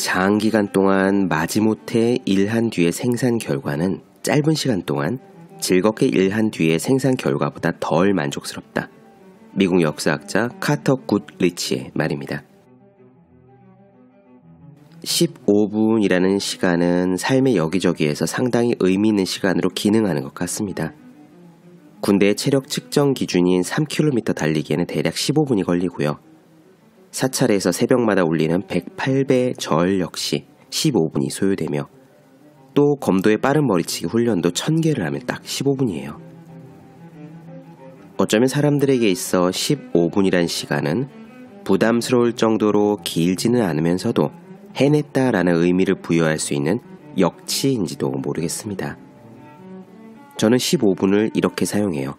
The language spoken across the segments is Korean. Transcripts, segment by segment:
장기간 동안 마지못해 일한 뒤의 생산 결과는 짧은 시간 동안 즐겁게 일한 뒤의 생산 결과보다 덜 만족스럽다. 미국 역사학자 카터 굿리치의 말입니다. 15분이라는 시간은 삶의 여기저기에서 상당히 의미 있는 시간으로 기능하는 것 같습니다. 군대의 체력 측정 기준인 3km 달리기에는 대략 15분이 걸리고요. 사찰에서 새벽마다 울리는 108배 절 역시 15분이 소요되며 또 검도의 빠른 머리치기 훈련도 1000개를 하면 딱 15분이에요. 어쩌면 사람들에게 있어 15분이란 시간은 부담스러울 정도로 길지는 않으면서도 해냈다라는 의미를 부여할 수 있는 역치인지도 모르겠습니다. 저는 15분을 이렇게 사용해요.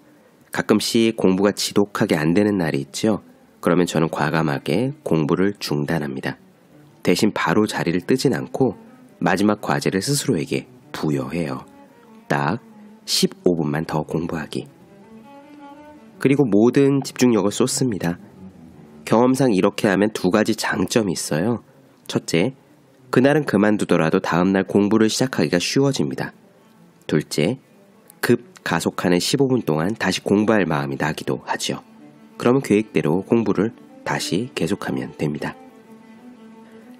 가끔씩 공부가 지독하게 안 되는 날이 있죠. 그러면 저는 과감하게 공부를 중단합니다. 대신 바로 자리를 뜨진 않고 마지막 과제를 스스로에게 부여해요. 딱 15분만 더 공부하기. 그리고 모든 집중력을 쏟습니다. 경험상 이렇게 하면 2가지 장점이 있어요. 첫째, 그날은 그만두더라도 다음날 공부를 시작하기가 쉬워집니다. 둘째, 급 가속하는 15분 동안 다시 공부할 마음이 나기도 하죠. 그러면 계획대로 공부를 다시 계속하면 됩니다.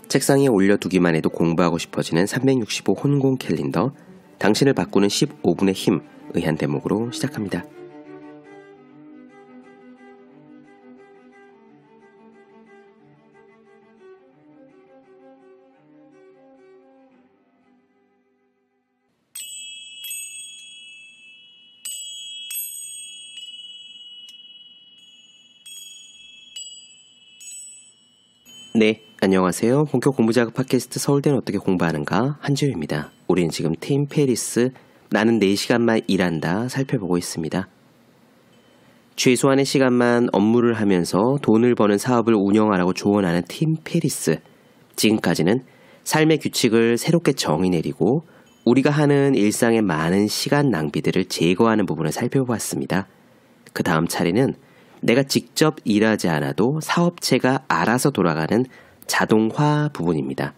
책상에 올려두기만 해도 공부하고 싶어지는 365 혼공 캘린더, 당신을 바꾸는 15분의 힘의 한 대목으로 시작합니다. 네, 안녕하세요. 본격 공부자극 팟캐스트 서울대는 어떻게 공부하는가 한지우입니다. 우리는 지금 팀 페리스 나는 4시간만 일한다 살펴보고 있습니다. 최소한의 시간만 업무를 하면서 돈을 버는 사업을 운영하라고 조언하는 팀 페리스. 지금까지는 삶의 규칙을 새롭게 정의 내리고 우리가 하는 일상의 많은 시간 낭비들을 제거하는 부분을 살펴보았습니다. 그 다음 차례는 내가 직접 일하지 않아도 사업체가 알아서 돌아가는 자동화 부분입니다.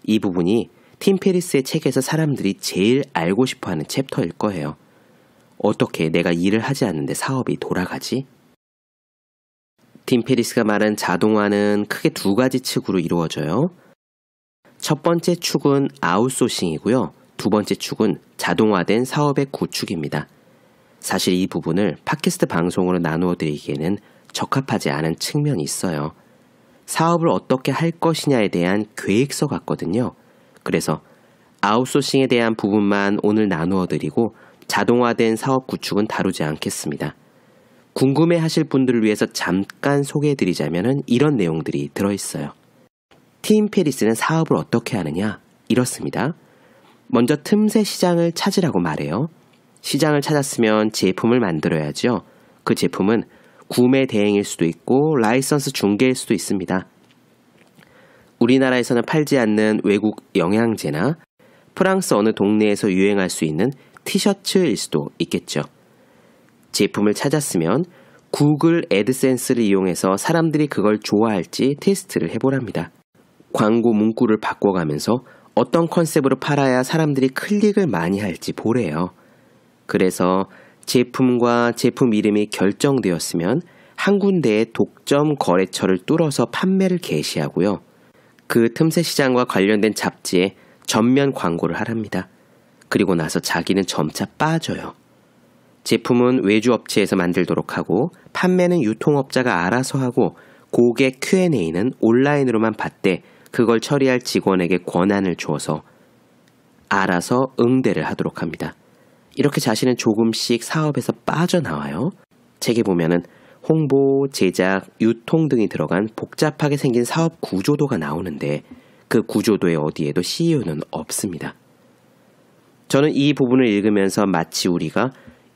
이 부분이 팀 페리스의 책에서 사람들이 제일 알고 싶어하는 챕터일 거예요. 어떻게 내가 일을 하지 않는데 사업이 돌아가지? 팀 페리스가 말한 자동화는 크게 2가지 축으로 이루어져요. 첫 번째 축은 아웃소싱이고요. 2번째 축은 자동화된 사업의 구축입니다. 사실 이 부분을 팟캐스트 방송으로 나누어 드리기에는 적합하지 않은 측면이 있어요. 사업을 어떻게 할 것이냐에 대한 계획서 같거든요. 그래서 아웃소싱에 대한 부분만 오늘 나누어 드리고 자동화된 사업 구축은 다루지 않겠습니다. 궁금해 하실 분들을 위해서 잠깐 소개해 드리자면 이런 내용들이 들어있어요. 팀 페리스는 사업을 어떻게 하느냐? 이렇습니다. 먼저 틈새 시장을 찾으라고 말해요. 시장을 찾았으면 제품을 만들어야죠. 그 제품은 구매 대행일 수도 있고 라이선스 중개일 수도 있습니다. 우리나라에서는 팔지 않는 외국 영양제나 프랑스 어느 동네에서 유행할 수 있는 티셔츠일 수도 있겠죠. 제품을 찾았으면 구글 애드센스를 이용해서 사람들이 그걸 좋아할지 테스트를 해보랍니다. 광고 문구를 바꿔가면서 어떤 컨셉으로 팔아야 사람들이 클릭을 많이 할지 보래요. 그래서 제품과 제품 이름이 결정되었으면 한 군데의 독점 거래처를 뚫어서 판매를 개시하고요. 그 틈새 시장과 관련된 잡지에 전면 광고를 하랍니다. 그리고 나서 자기는 점차 빠져요. 제품은 외주업체에서 만들도록 하고 판매는 유통업자가 알아서 하고 고객 Q&A는 온라인으로만 받되 그걸 처리할 직원에게 권한을 주어서 알아서 응대를 하도록 합니다. 이렇게 자신은 조금씩 사업에서 빠져나와요. 책에 보면은 홍보, 제작, 유통 등이 들어간 복잡하게 생긴 사업 구조도가 나오는데 그 구조도의 어디에도 CEO는 없습니다. 저는 이 부분을 읽으면서 마치 우리가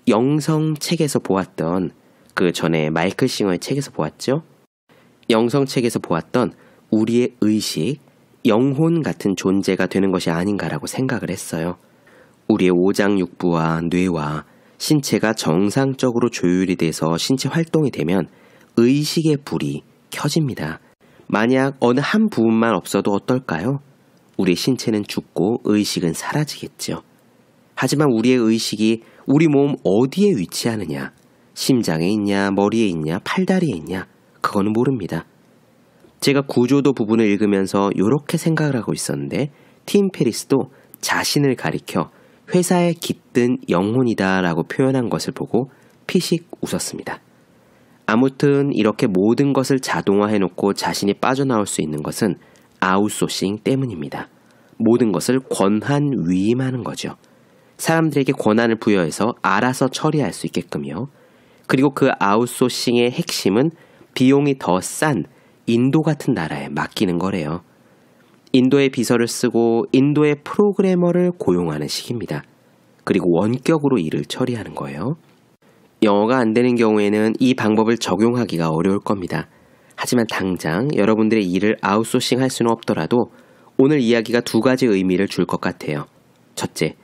영성책에서 보았던 그 전에 마이클 싱어의 책에서 보았죠. 영성책에서 보았던 우리의 의식, 영혼 같은 존재가 되는 것이 아닌가라고 생각을 했어요. 우리의 오장육부와 뇌와 신체가 정상적으로 조율이 돼서 신체 활동이 되면 의식의 불이 켜집니다. 만약 어느 한 부분만 없어도 어떨까요? 우리 신체는 죽고 의식은 사라지겠죠. 하지만 우리의 의식이 우리 몸 어디에 위치하느냐, 심장에 있냐, 머리에 있냐, 팔다리에 있냐, 그거는 모릅니다. 제가 구조도 부분을 읽으면서 이렇게 생각을 하고 있었는데 팀 페리스도 자신을 가리켜 회사에 깃든 영혼이다 라고 표현한 것을 보고 피식 웃었습니다. 아무튼 이렇게 모든 것을 자동화해놓고 자신이 빠져나올 수 있는 것은 아웃소싱 때문입니다. 모든 것을 권한 위임하는 거죠. 사람들에게 권한을 부여해서 알아서 처리할 수 있게끔요. 그리고 그 아웃소싱의 핵심은 비용이 더 싼 인도 같은 나라에 맡기는 거래요. 인도의 비서를 쓰고 인도의 프로그래머를 고용하는 식입니다. 그리고 원격으로 일을 처리하는 거예요. 영어가 안 되는 경우에는 이 방법을 적용하기가 어려울 겁니다. 하지만 당장 여러분들의 일을 아웃소싱 할 수는 없더라도 오늘 이야기가 두 가지 의미를 줄 것 같아요. 첫째,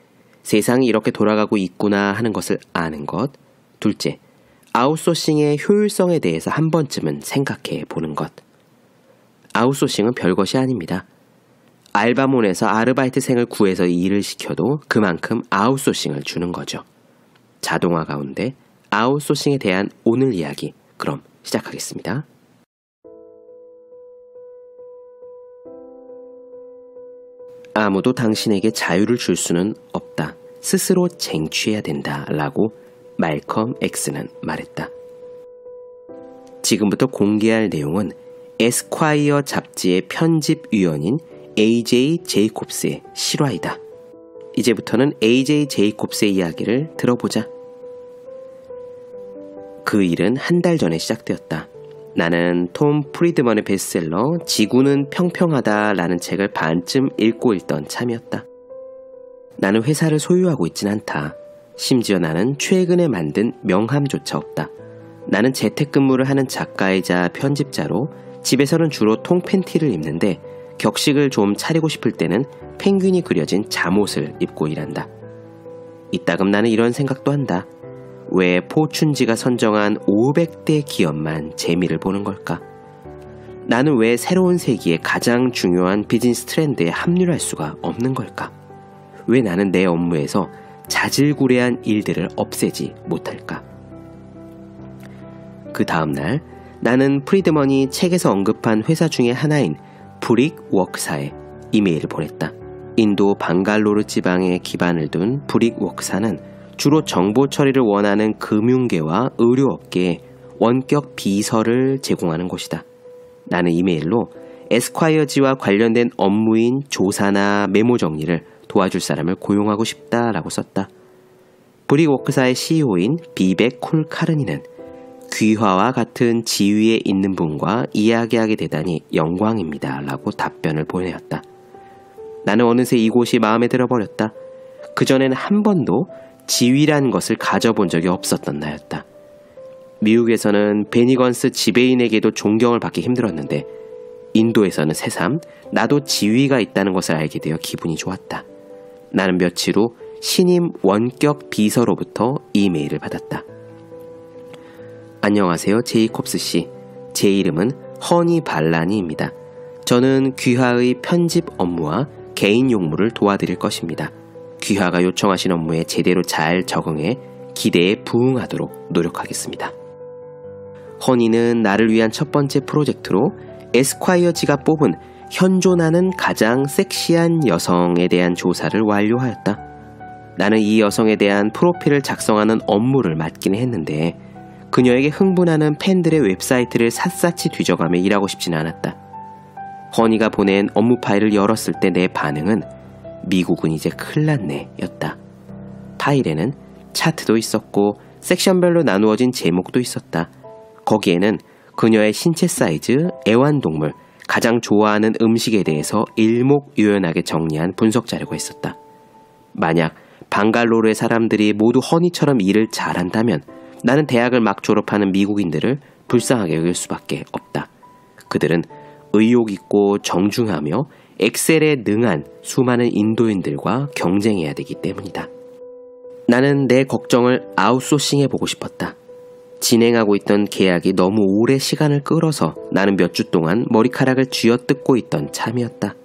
세상이 이렇게 돌아가고 있구나 하는 것을 아는 것. 둘째, 아웃소싱의 효율성에 대해서 한 번쯤은 생각해 보는 것. 아웃소싱은 별것이 아닙니다. 알바몬에서 아르바이트생을 구해서 일을 시켜도 그만큼 아웃소싱을 주는 거죠. 자동화 가운데 아웃소싱에 대한 오늘 이야기, 그럼 시작하겠습니다. 아무도 당신에게 자유를 줄 수는 없다. 스스로 쟁취해야 된다. 라고 말컴 X는 말했다. 지금부터 공개할 내용은 에스콰이어 잡지의 편집위원인 AJ 제이콥스의 실화이다. 이제부터는 AJ 제이콥스의 이야기를 들어보자. 그 일은 한 달 전에 시작되었다. 나는 톰 프리드먼의 베스트셀러 지구는 평평하다 라는 책을 반쯤 읽고 있던 참이었다. 나는 회사를 소유하고 있진 않다. 심지어 나는 최근에 만든 명함조차 없다. 나는 재택근무를 하는 작가이자 편집자로 집에서는 주로 통팬티를 입는데 격식을 좀 차리고 싶을 때는 펭귄이 그려진 잠옷을 입고 일한다. 이따금 나는 이런 생각도 한다. 왜 포춘지가 선정한 500대 기업만 재미를 보는 걸까? 나는 왜 새로운 세기의 가장 중요한 비즈니스 트렌드에 합류할 수가 없는 걸까? 왜 나는 내 업무에서 자질구레한 일들을 없애지 못할까? 그 다음날 나는 프리드먼이 책에서 언급한 회사 중에 하나인 브릭워크사에 이메일을 보냈다. 인도 방갈로르 지방에 기반을 둔 브릭워크사는 주로 정보 처리를 원하는 금융계와 의료업계에 원격 비서를 제공하는 곳이다. 나는 이메일로 에스콰이어지와 관련된 업무인 조사나 메모 정리를 도와줄 사람을 고용하고 싶다라고 썼다. 브릭워크사의 CEO인 비백 쿨카르니는 귀화와 같은 지위에 있는 분과 이야기하게 되다니 영광입니다 라고 답변을 보내었다. 나는 어느새 이곳이 마음에 들어버렸다. 그전에는 한 번도 지위란 것을 가져본 적이 없었던 나였다. 미국에서는 베니건스 지배인에게도 존경을 받기 힘들었는데 인도에서는 새삼 나도 지위가 있다는 것을 알게 되어 기분이 좋았다. 나는 며칠 후 신임 원격 비서로부터 이메일을 받았다. 안녕하세요, 제이콥스 씨. 제 이름은 허니 발라니입니다. 저는 귀하의 편집 업무와 개인 용무를 도와드릴 것입니다. 귀하가 요청하신 업무에 제대로 잘 적응해 기대에 부응하도록 노력하겠습니다. 허니는 나를 위한 첫 번째 프로젝트로 에스콰이어지가 뽑은 현존하는 가장 섹시한 여성에 대한 조사를 완료하였다. 나는 이 여성에 대한 프로필을 작성하는 업무를 맡기는 했는데 그녀에게 흥분하는 팬들의 웹사이트를 샅샅이 뒤져가며 일하고 싶지는 않았다. 허니가 보낸 업무 파일을 열었을 때 내 반응은 미국은 이제 큰일 났네 였다. 파일에는 차트도 있었고 섹션별로 나누어진 제목도 있었다. 거기에는 그녀의 신체 사이즈, 애완동물, 가장 좋아하는 음식에 대해서 일목요연하게 정리한 분석 자료가 있었다. 만약 방갈로르의 사람들이 모두 허니처럼 일을 잘한다면 나는 대학을 막 졸업하는 미국인들을 불쌍하게 여길 수밖에 없다. 그들은 의욕 있고 정중하며 엑셀에 능한 수많은 인도인들과 경쟁해야 되기 때문이다. 나는 내 걱정을 아웃소싱해보고 싶었다. 진행하고 있던 계약이 너무 오래 시간을 끌어서 나는 몇 주 동안 머리카락을 쥐어뜯고 있던 참이었다.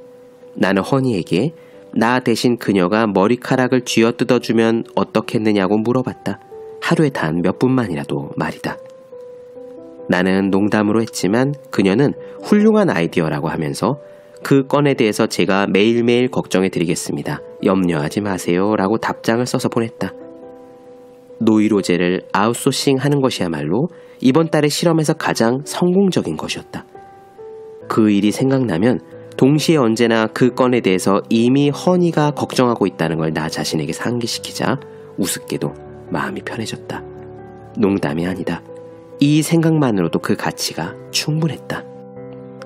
나는 허니에게 나 대신 그녀가 머리카락을 쥐어뜯어주면 어떻겠느냐고 물어봤다. 하루에 단 몇 분만이라도 말이다. 나는 농담으로 했지만 그녀는 훌륭한 아이디어라고 하면서 그 건에 대해서 제가 매일매일 걱정해 드리겠습니다. 염려하지 마세요 라고 답장을 써서 보냈다. 노이로제를 아웃소싱 하는 것이야말로 이번 달의 실험에서 가장 성공적인 것이었다. 그 일이 생각나면 동시에 언제나 그 건에 대해서 이미 허니가 걱정하고 있다는 걸 나 자신에게 상기시키자 우습게도 마음이 편해졌다. 농담이 아니다. 이 생각만으로도 그 가치가 충분했다.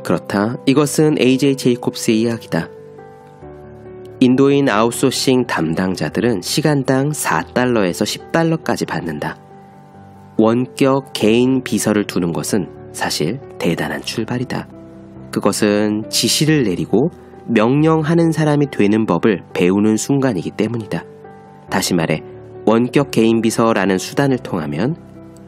그렇다. 이것은 AJ 제이콥스의 이야기다. 인도인 아웃소싱 담당자들은 시간당 4달러에서 10달러까지 받는다. 원격 개인 비서를 두는 것은 사실 대단한 출발이다. 그것은 지시를 내리고 명령하는 사람이 되는 법을 배우는 순간이기 때문이다. 다시 말해 원격 개인 비서라는 수단을 통하면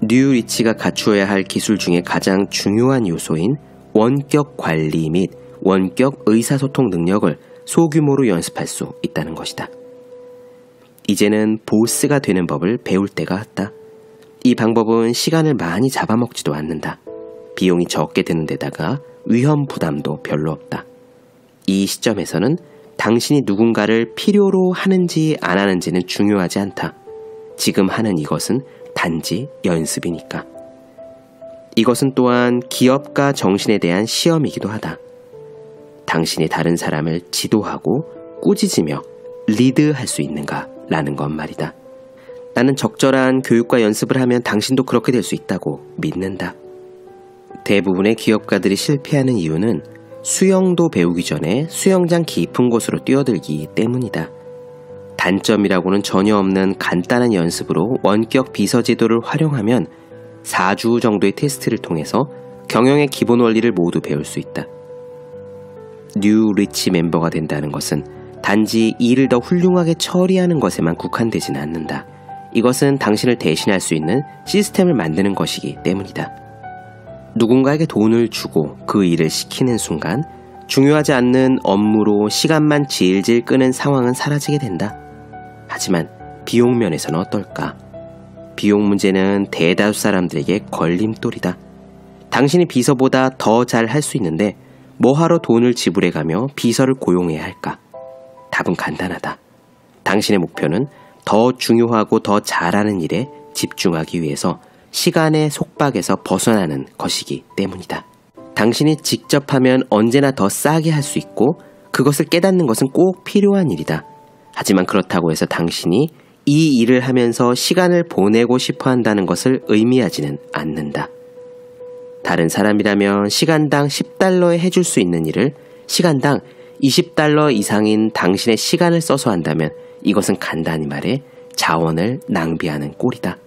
뉴 리치가 갖추어야 할 기술 중에 가장 중요한 요소인 원격 관리 및 원격 의사소통 능력을 소규모로 연습할 수 있다는 것이다. 이제는 보스가 되는 법을 배울 때가 왔다. 이 방법은 시간을 많이 잡아먹지도 않는다. 비용이 적게 드는 데다가 위험 부담도 별로 없다. 이 시점에서는 당신이 누군가를 필요로 하는지 안 하는지는 중요하지 않다. 지금 하는 이것은 단지 연습이니까. 이것은 또한 기업가 정신에 대한 시험이기도 하다. 당신이 다른 사람을 지도하고 꾸짖으며 리드할 수 있는가 라는 것 말이다. 나는 적절한 교육과 연습을 하면 당신도 그렇게 될 수 있다고 믿는다. 대부분의 기업가들이 실패하는 이유는 수영도 배우기 전에 수영장 깊은 곳으로 뛰어들기 때문이다. 단점이라고는 전혀 없는 간단한 연습으로 원격 비서 제도를 활용하면 4주 정도의 테스트를 통해서 경영의 기본 원리를 모두 배울 수 있다. 뉴 리치 멤버가 된다는 것은 단지 일을 더 훌륭하게 처리하는 것에만 국한되지는 않는다. 이것은 당신을 대신할 수 있는 시스템을 만드는 것이기 때문이다. 누군가에게 돈을 주고 그 일을 시키는 순간 중요하지 않는 업무로 시간만 질질 끄는 상황은 사라지게 된다. 하지만 비용 면에서는 어떨까? 비용 문제는 대다수 사람들에게 걸림돌이다. 당신이 비서보다 더 잘 할 수 있는데 뭐하러 돈을 지불해가며 비서를 고용해야 할까? 답은 간단하다. 당신의 목표는 더 중요하고 더 잘하는 일에 집중하기 위해서 시간의 속박에서 벗어나는 것이기 때문이다. 당신이 직접 하면 언제나 더 싸게 할 수 있고 그것을 깨닫는 것은 꼭 필요한 일이다. 하지만 그렇다고 해서 당신이 이 일을 하면서 시간을 보내고 싶어 한다는 것을 의미하지는 않는다. 다른 사람이라면 시간당 10달러에 해줄 수 있는 일을 시간당 20달러 이상인 당신의 시간을 써서 한다면 이것은 간단히 말해 자원을 낭비하는 꼴이다.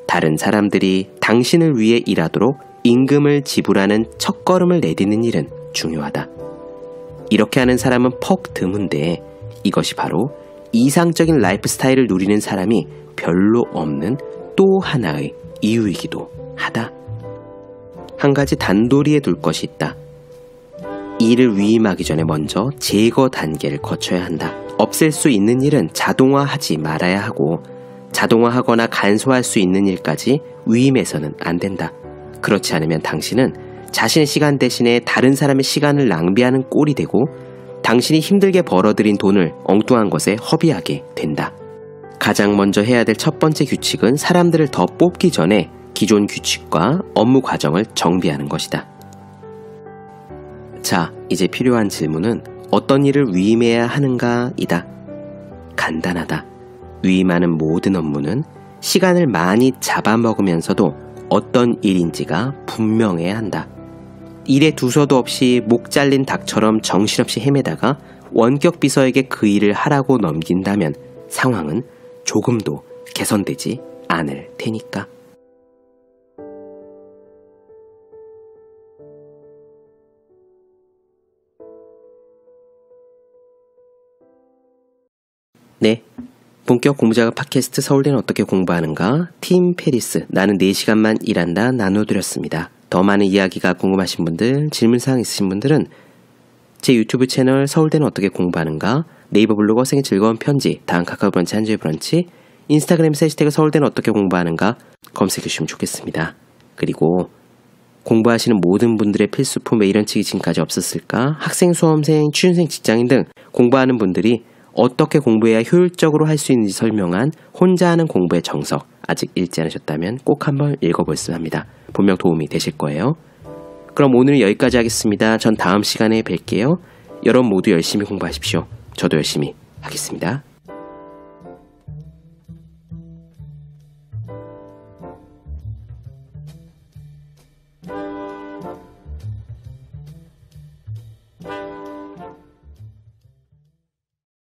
다른 사람들이 당신을 위해 일하도록 임금을 지불하는 첫걸음을 내딛는 일은 중요하다. 이렇게 하는 사람은 퍽 드문데 이것이 바로 이상적인 라이프 스타일을 누리는 사람이 별로 없는 또 하나의 이유이기도 하다. 한 가지 단도리에 둘 것이 있다. 일을 위임하기 전에 먼저 제거 단계를 거쳐야 한다. 없앨 수 있는 일은 자동화하지 말아야 하고 자동화하거나 간소화할 수 있는 일까지 위임해서는 안 된다. 그렇지 않으면 당신은 자신의 시간 대신에 다른 사람의 시간을 낭비하는 꼴이 되고 당신이 힘들게 벌어들인 돈을 엉뚱한 것에 허비하게 된다. 가장 먼저 해야 될 첫 번째 규칙은 사람들을 더 뽑기 전에 기존 규칙과 업무 과정을 정비하는 것이다. 자, 이제 필요한 질문은 어떤 일을 위임해야 하는가이다. 간단하다. 위임하는 모든 업무는 시간을 많이 잡아먹으면서도 어떤 일인지가 분명해야 한다. 일에 두서도 없이 목 잘린 닭처럼 정신없이 헤매다가 원격 비서에게 그 일을 하라고 넘긴다면 상황은 조금도 개선되지 않을 테니까. 네, 본격 공부작업 팟캐스트 서울대는 어떻게 공부하는가? 팀 페리스, 나는 4시간만 일한다 나눠드렸습니다. 더 많은 이야기가 궁금하신 분들, 질문사항 있으신 분들은 제 유튜브 채널 서울대는 어떻게 공부하는가, 네이버 블로그 생의 즐거운 편지, 다음 카카오 브런치 한주의 브런치, 인스타그램에서 해시태그 서울대는 어떻게 공부하는가 검색해 주시면 좋겠습니다. 그리고 공부하시는 모든 분들의 필수품 왜 이런 책이 지금까지 없었을까? 학생, 수험생, 취준생, 직장인 등 공부하는 분들이 어떻게 공부해야 효율적으로 할 수 있는지 설명한 혼자 하는 공부의 정석, 아직 읽지 않으셨다면 꼭 한번 읽어보셨으면 합니다. 분명 도움이 되실 거예요. 그럼 오늘은 여기까지 하겠습니다. 전 다음 시간에 뵐게요. 여러분 모두 열심히 공부하십시오. 저도 열심히 하겠습니다.